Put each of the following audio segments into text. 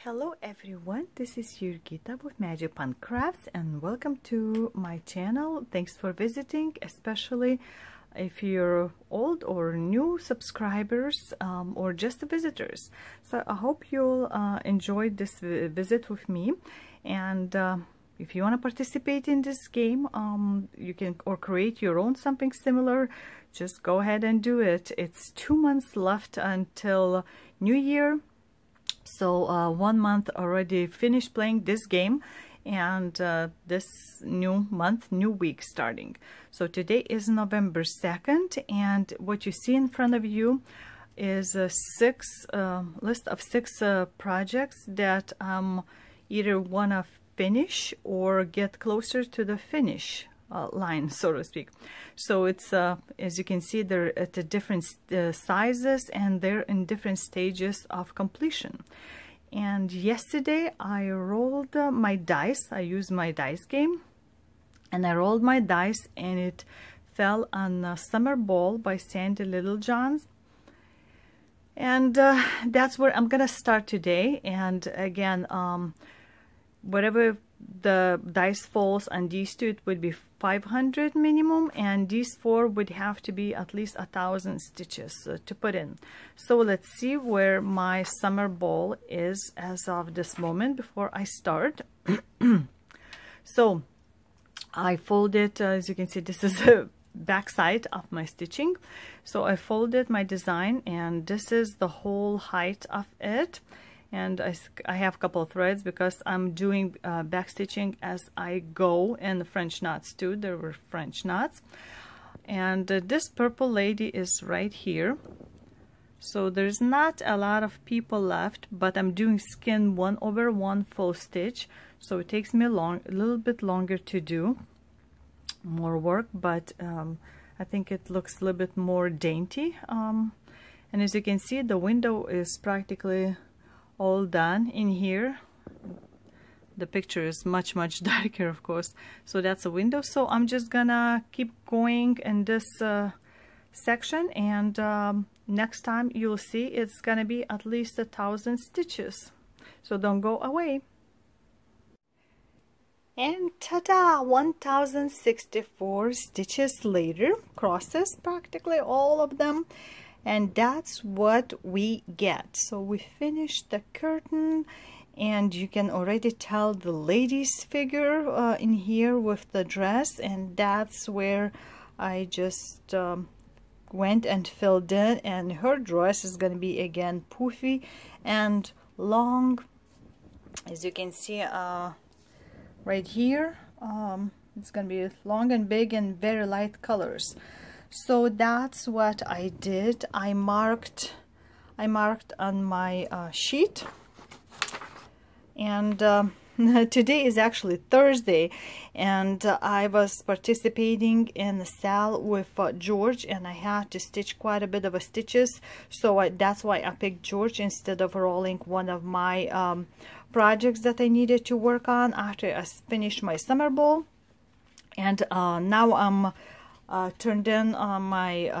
Hello everyone, this is Jurgita with Magic Pan Crafts and welcome to my channel. Thanks for visiting, especially if you're old or new subscribers or just visitors. So I hope you'll enjoy this visit with me, and if you want to participate in this game, you can or create your own something similar, just go ahead and do it. It's 2 months left until New Year. So 1 month already finished playing this game, and this new month, new week starting. So today is November 2nd, and what you see in front of you is a list of 6 projects that either want to finish or get closer to the finish line, so to speak. So it's as you can see, they're at the different sizes and they're in different stages of completion. And yesterday I rolled my dice. I used my dice game and I rolled my dice, and it fell on Summer Ball by Sandy Littlejohns, and that's where I'm gonna start today. And again, whatever the dice falls on these two, it would be 500 minimum, and these 4 would have to be at least 1,000 stitches to put in. So let's see where my summer ball is as of this moment before I start. So I folded, as you can see, this is the back side of my stitching. So I folded my design, and this is the whole height of it. And I have a couple of threads because I'm doing back stitching as I go, and the French knots too. There were French knots. And this purple lady is right here. So there's not a lot of people left, but I'm doing skin 1/1 full stitch. So it takes me a little bit longer to do, more work, but I think it looks a little bit more dainty. And as you can see, the window is practically all done in here. The picture is much darker, of course, so that's a window. So I'm just gonna keep going in this section, and next time you'll see it's gonna be at least 1,000 stitches, so don't go away. And ta-da, 1,064 stitches later, crosses practically all of them. And that's what we get. So we finished the curtain, and you can already tell the lady's figure in here with the dress, and that's where I just went and filled in, and her dress is going to be again poofy and long, as you can see right here. It's going to be long and big and very light colors. So that's what I did. I marked on my sheet, and today is actually Thursday, and I was participating in the sale with George, and I had to stitch quite a bit of stitches, so that's why I picked George instead of rolling one of my projects that I needed to work on after I finished my summer ball. And now I'm turned in my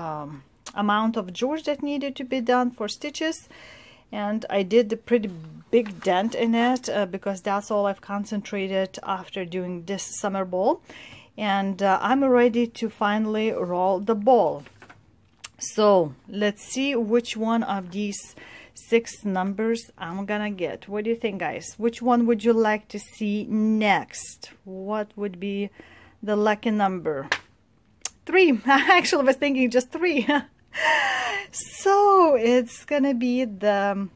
amount of George that needed to be done for stitches, and I did a pretty big dent in it because that's all I've concentrated after doing this summer ball. And I'm ready to finally roll the ball. So let's see which one of these 6 numbers I'm gonna get. What do you think, guys? Which one would you like to see next? What would be the lucky number? 3. I actually was thinking just 3. So it's gonna be the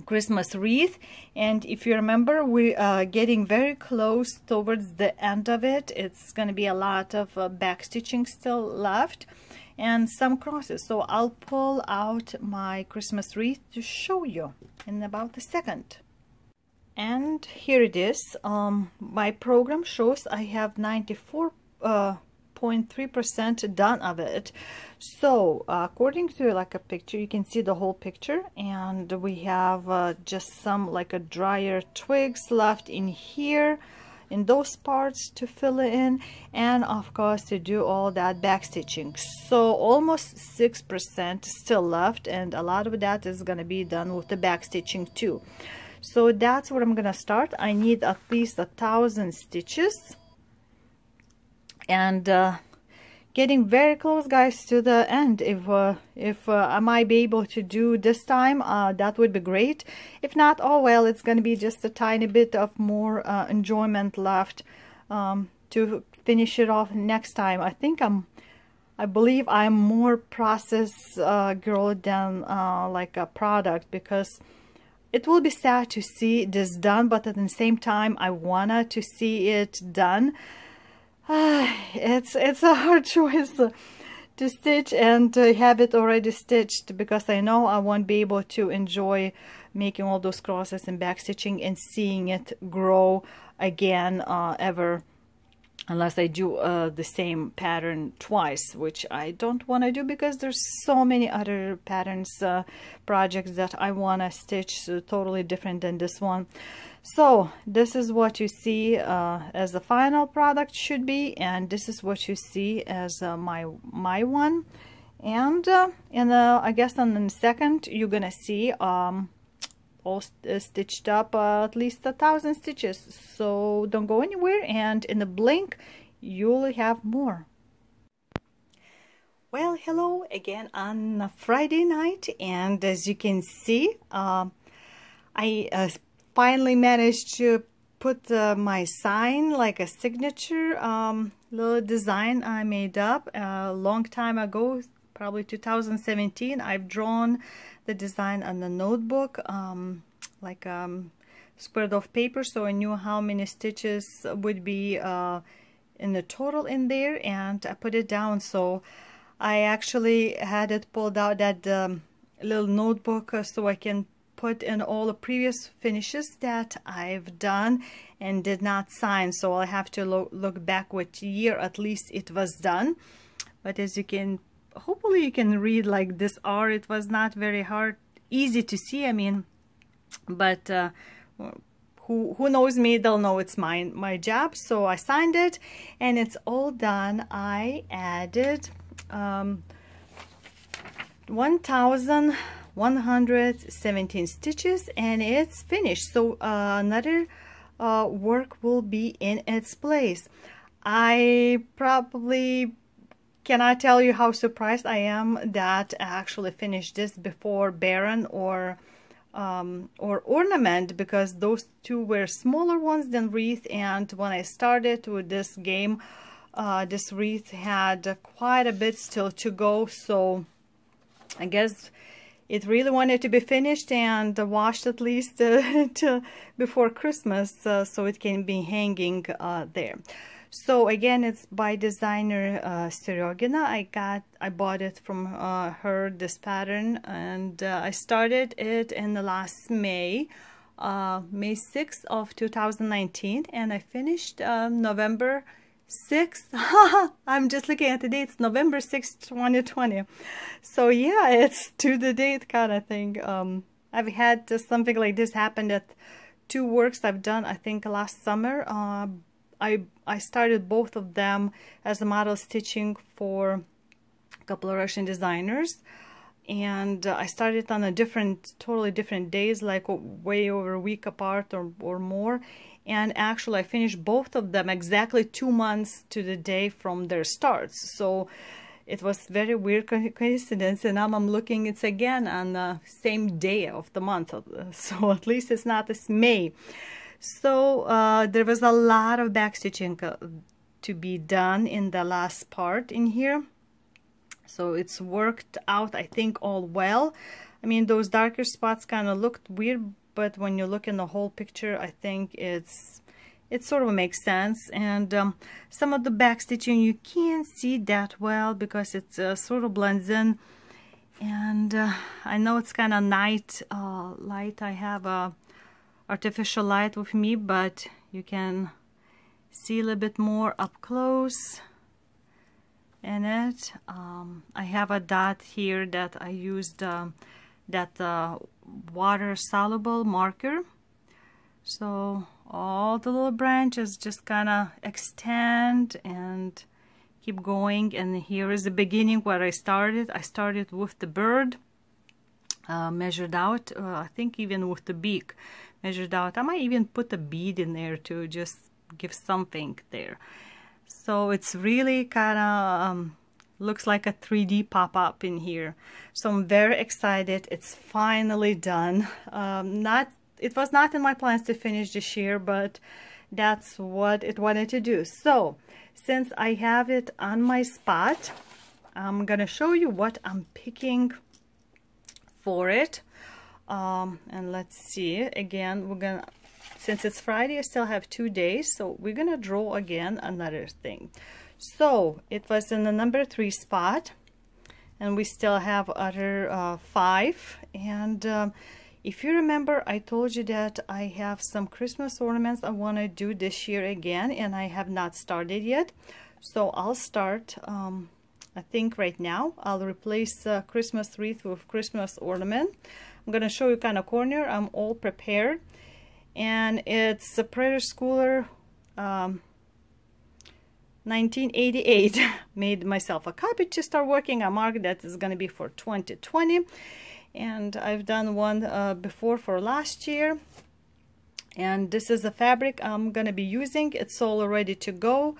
Christmas wreath, and if you remember, we are getting very close towards the end of it. It's gonna be a lot of back stitching still left and some crosses. So I'll pull out my Christmas wreath to show you in about a second. And here it is. My program shows I have 94.3% done of it. So according to like a picture, you can see the whole picture, and we have just some like a drier twigs left in here, in those parts to fill it in, and of course to do all that back stitching. So almost 6% still left, and a lot of that is going to be done with the back stitching too. So that's where I'm gonna start. I need at least 1,000 stitches, and getting very close, guys, to the end. If I might be able to do this time, that would be great. If not, oh well, it's gonna be just a tiny bit of more enjoyment left to finish it off next time. I believe I'm more process girl than like a product, because it will be sad to see this done, but at the same time I wanna to see it done. It's a hard choice to stitch and to have it already stitched, because I know I won't be able to enjoy making all those crosses and back stitching and seeing it grow again ever, unless I do the same pattern twice, which I don't want to do, because there's so many other patterns, projects that I want to stitch totally different than this one. So this is what you see as the final product should be, and this is what you see as my one. And I guess on the second you're gonna see all stitched up at least 1,000 stitches. So don't go anywhere, and in a blink you'll have more. Well, hello again on a Friday night, and as you can see, I finally managed to put my sign, like a signature little design I made up a long time ago, probably 2017. I've drawn the design on the notebook, like squared off paper, so I knew how many stitches would be in the total in there, and I put it down. So I actually had it pulled out, that little notebook, so I can put in all the previous finishes that I've done and did not sign. So I'll have to look back what year at least it was done. But as you can, hopefully you can read like this R. It was not very easy to see, I mean, but who knows me, they'll know it's my job. So I signed it and it's all done. I added 1,117 stitches and it's finished. So another work will be in its place. I probably cannot tell you how surprised I am that I actually finished this before Baron or Ornament, because those two were smaller ones than Wreath, and when I started with this game, this Wreath had quite a bit still to go. So I guess it really wanted to be finished and washed at least before Christmas, so it can be hanging there. So again, it's by designer Jurgita. I bought it from her, this pattern, and I started it in the last May 6th of 2019, and I finished November 6th. I'm just looking at the dates, November 6th, 2020. So yeah, it's to the date kind of thing. I've had something like this happen at two works I've done, I think last summer. I started both of them as a model stitching for a couple of Russian designers, and I started on totally different days, like way over a week apart or more. And actually I finished both of them exactly 2 months to the day from their starts. So it was very weird coincidence, and now I'm looking, it's again on the same day of the month, so at least it's not this May. So there was a lot of back stitching to be done in the last part in here. So it's worked out, I think, all well. I mean, those darker spots kind of looked weird, but when you look in the whole picture, I think it sort of makes sense. And some of the back stitching you can't see that well because it sort of blends in. And I know it's kind of night light. I have a artificial light with me, but you can see a little bit more up close in it. I have a dot here that I used that water soluble marker, so all the little branches just kind of extend and keep going. And here is the beginning where I started with the bird, measured out. I think even with the beak measured out. I might even put a bead in there to just give something there. So it's really kind of looks like a 3D pop-up in here. So I'm very excited. It's finally done. It was not in my plans to finish this year, but that's what it wanted to do. So since I have it on my spot, I'm gonna show you what I'm picking for it. And let's see, again, we're gonna, since it's Friday, I still have 2 days, so we're gonna draw again another thing. So it was in the number 3 spot, and we still have other 5. And if you remember, I told you that I have some Christmas ornaments I want to do this year again, and I have not started yet. So I'll start, I think right now. I'll replace Christmas wreath with Christmas ornament. I'm going to show you kind of corner. I'm all prepared. And it's a Prater Schooler 1988. Made myself a copy to start working. I marked that it's going to be for 2020. And I've done one before for last year. And this is the fabric I'm going to be using. It's all ready to go.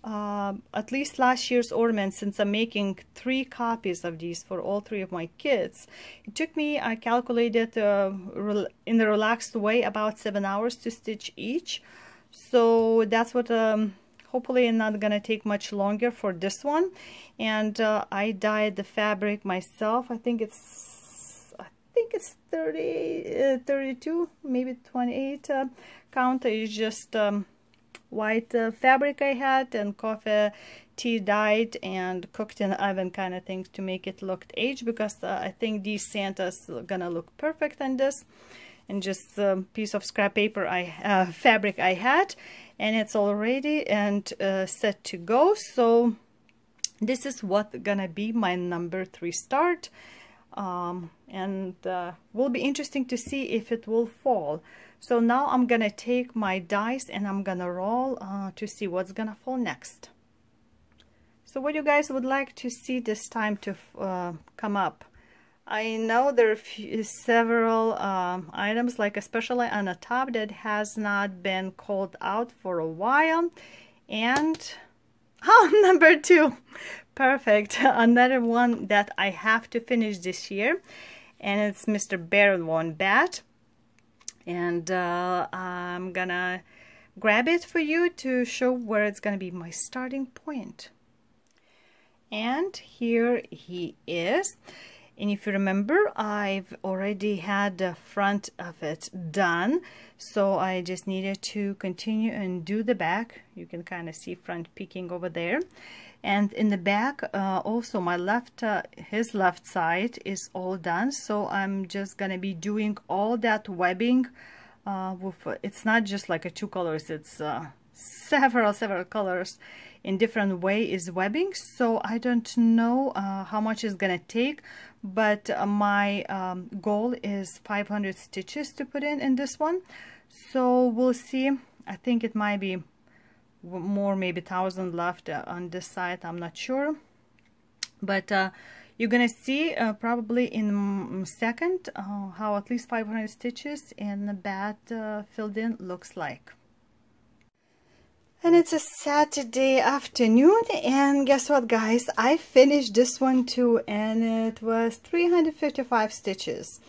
At least last year's ornament, since I'm making 3 copies of these for all 3 of my kids. It took me, I calculated in the relaxed way, about 7 hours to stitch each. So that's what hopefully not gonna take much longer for this one. And I dyed the fabric myself. I think it's 32, maybe 28 count. Is just white fabric I had, and coffee tea dyed and cooked in the oven kind of thing to make it look aged, because I think these Santas are gonna look perfect on this. And just a piece of scrap paper fabric I had, and it's all ready and set to go. So this is what gonna be my number 3 start, and will be interesting to see if it will fall. So now I'm gonna take my dice and I'm gonna roll to see what's gonna fall next. So what you guys would like to see this time to come up? I know there are several items, like especially on the top, that has not been called out for a while. And number 2, perfect. Another one that I have to finish this year, and it's Mr. Barrel One Bat. And I'm gonna grab it for you to show where it's gonna be my starting point. And here he is. And if you remember, I've already had the front of it done, so I just needed to continue and do the back. You can kind of see front peeking over there. And in the back, also my left, his left side is all done. So I'm just gonna be doing all that webbing. It's not just like a 2 colors. It's several colors in different way is webbing. So I don't know how much it's gonna take, but my goal is 500 stitches to put in this one. So we'll see. I think it might be more, maybe 1,000 left on this side, I'm not sure, but you're gonna see probably in a second how at least 500 stitches in the bat filled in looks like. And it's a Saturday afternoon, and guess what, guys, I finished this one too, and it was 355 stitches.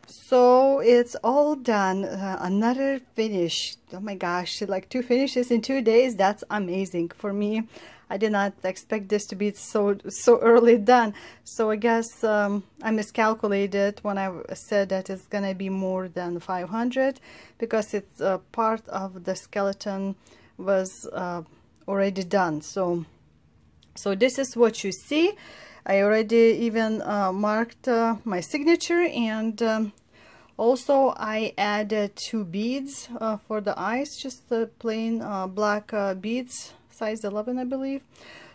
So it's all done. Another finish. Oh my gosh, like 2 finishes in 2 days. That's amazing for me. I did not expect this to be so early done. So I guess I miscalculated when I said that it's gonna be more than 500, because it's part of the skeleton was already done. So this is what you see. I already even marked my signature, and also I added 2 beads for the eyes, just the plain black beads, size 11 I believe.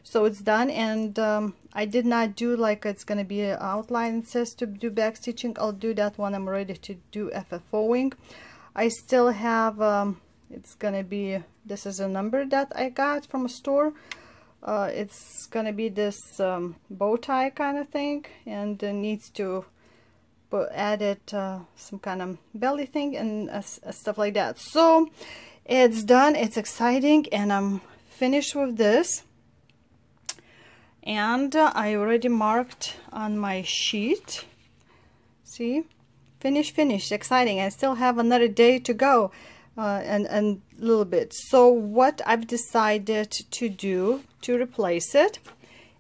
So it's done, and I did not do like it's gonna be an outline. It says to do back stitching. I'll do that when I'm ready to do FFOing. I still have it's gonna be, this is a number that I got from a store. It's gonna be this bow tie kind of thing, and it needs to added some kind of belly thing and stuff like that. So it's done, it's exciting, and I'm finished with this. And I already marked on my sheet. See, finished, exciting. I still have another day to go, and a little bit. So what I've decided to do to replace it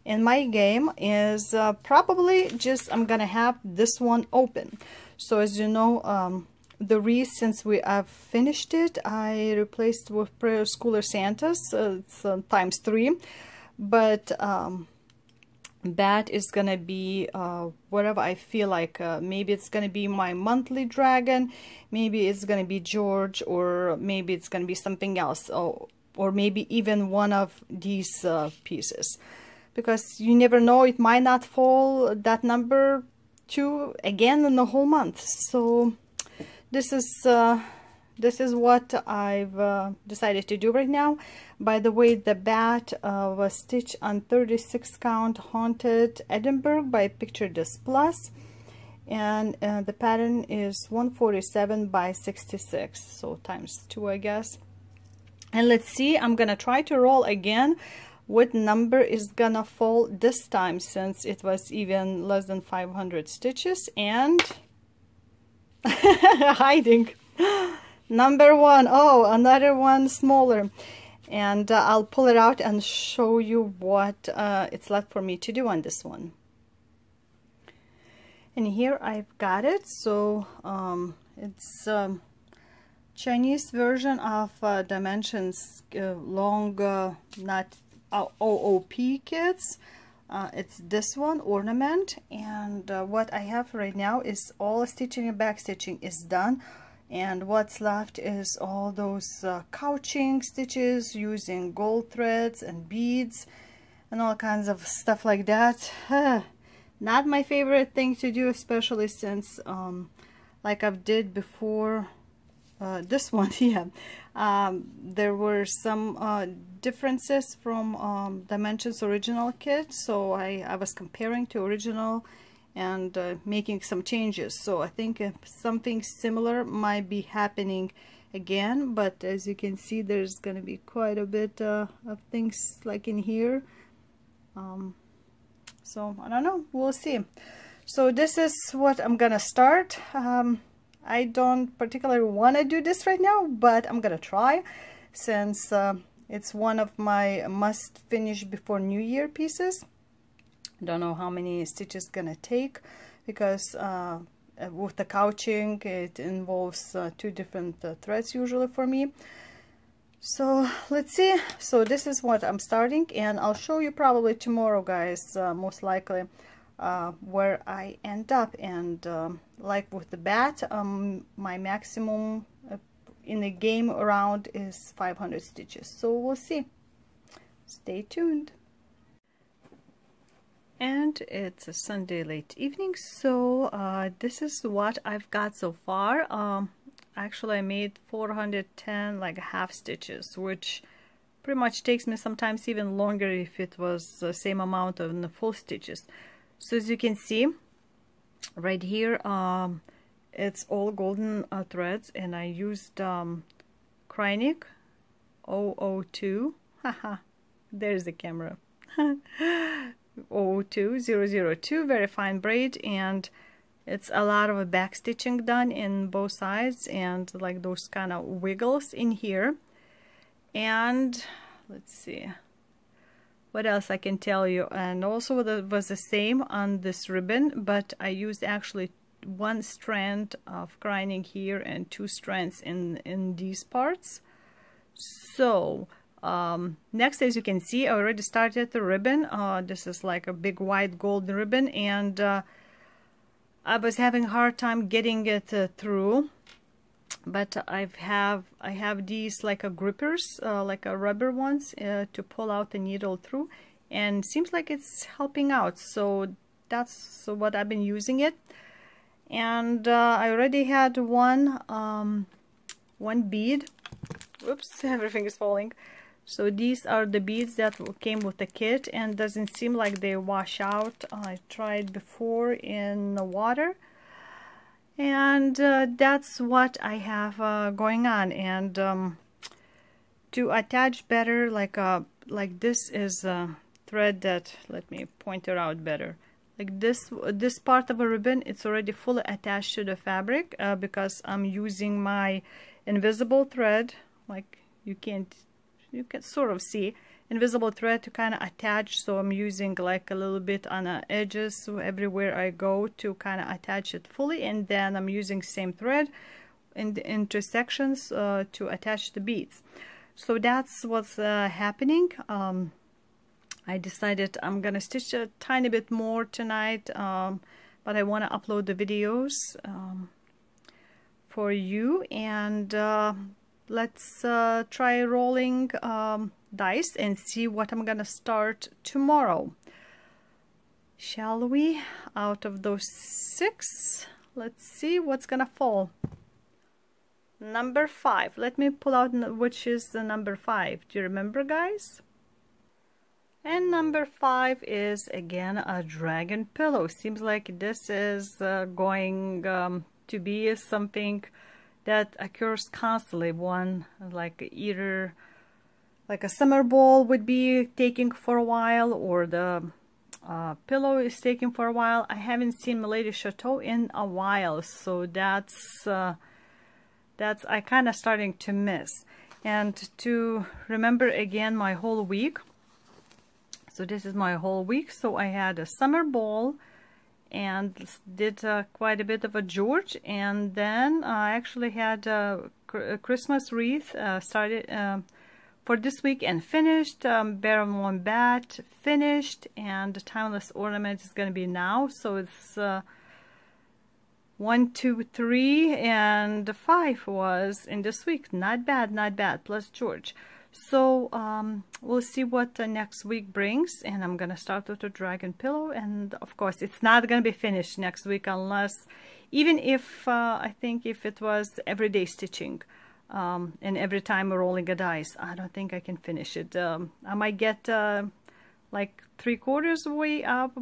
in my game is probably just I'm gonna have this one open. So as you know, the wreath, since I've finished it, I replaced with Prayer Schooler Santas. It's times 3, but that is gonna be whatever I feel like. Maybe it's gonna be my monthly dragon, maybe it's gonna be George, or maybe it's gonna be something else, or maybe even one of these pieces, because you never know, it might not fall that number 2 again in the whole month. So this is what I've decided to do right now. By the way, the bat was stitched on 36 count Haunted Edinburgh by Picture This Plus, and the pattern is 147 by 66, so times 2, I guess. And let's see, I'm gonna try to roll again what number is gonna fall this time, since it was even less than 500 stitches. And hiding number 1. Oh, another one smaller. And I'll pull it out and show you what it's left for me to do on this one. And here I've got it. So it's Chinese version of Dimensions long not OOP kits. It's this one, ornament, and what I have right now is all stitching and back stitching is done. And what's left is all those couching stitches using gold threads and beads and all kinds of stuff like that. Not my favorite thing to do, especially since like I've did before this one, yeah, there were some differences from Dimensions original kit, so I was comparing to original and making some changes. So I think something similar might be happening again, but as you can see, there's gonna be quite a bit of things like in here. So I don't know, we'll see. So this is what I'm gonna start. I don't particularly want to do this right now, but I'm gonna try, since it's one of my must finish before New Year pieces. Don't know how many stitches gonna take, because with the couching it involves 2 different threads usually for me. So let's see. So this is what I'm starting, and I'll show you probably tomorrow, guys, most likely where I end up. And like with the bat, my maximum in the game round is 500 stitches, so we'll see. Stay tuned. And it's a Sunday late evening, so this is what I've got so far. Actually I made 410 like half stitches, which pretty much takes me sometimes even longer if it was the same amount of the full stitches. So as you can see right here, it's all golden threads, and I used Kreinik 002. Haha, there's the camera. 002, very fine braid, and it's a lot of back stitching done in both sides, and like those kind of wiggles in here. And let's see what else I can tell you. And also that was the same on this ribbon, but I used actually 1 strand of Kreinik here and 2 strands in these parts. So next, as you can see, I already started the ribbon. This is like a big white gold ribbon, and I was having a hard time getting it through, but I have these like a grippers, like a rubber ones, to pull out the needle through, and seems like it's helping out. So that's what I've been using it. And I already had one bead. Oops, everything is falling. So these are the beads that came with the kit, and doesn't seem like they wash out. I tried before in the water, And that's what I have going on. And to attach better, like this is a thread that, let me point it out better. Like this part of a ribbon, it's already fully attached to the fabric because I'm using my invisible thread. Like you can sort of see invisible thread to kind of attach. So I'm using like a little bit on the edges, so everywhere I go to kind of attach it fully, and then I'm using same thread in the intersections to attach the beads. So that's what's happening. I decided I'm gonna stitch a tiny bit more tonight, but I want to upload the videos for you. And let's try rolling dice and see what I'm gonna start tomorrow. Shall we? Out of those 6, let's see what's gonna fall. Number 5. Let me pull out which is the number 5. Do you remember, guys? And number 5 is again a dragon pillow. Seems like this is going to be something that occurs constantly. One, like either like a summer ball would be taking for a while, or the pillow is taking for a while. I haven't seen Milady Chateau in a while, so that's I kind of starting to miss. And to remember again my whole week. So this is my whole week. So I had a summer ball and did quite a bit of a George, and then I actually had a Christmas wreath started for this week and finished. Baron One Bat finished, and the Timeless Ornament is going to be now. So it's 1, 2, 3, and 5 was in this week. Not bad, not bad. Plus George. So we'll see what next week brings, and I'm gonna start with a dragon pillow. And of course it's not gonna be finished next week unless, even if I think if it was everyday stitching and every time rolling a dice, I don't think I can finish it. I might get like 3/4 way up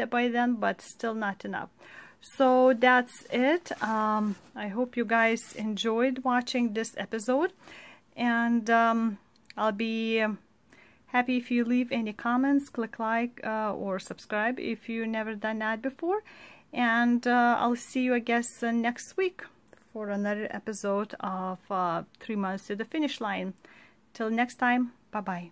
by then, but still not enough. So that's it. I hope you guys enjoyed watching this episode, and I'll be happy if you leave any comments, click like or subscribe if you've never done that before. And I'll see you, I guess, next week for another episode of 3 months to the finish line. Till next time, bye-bye.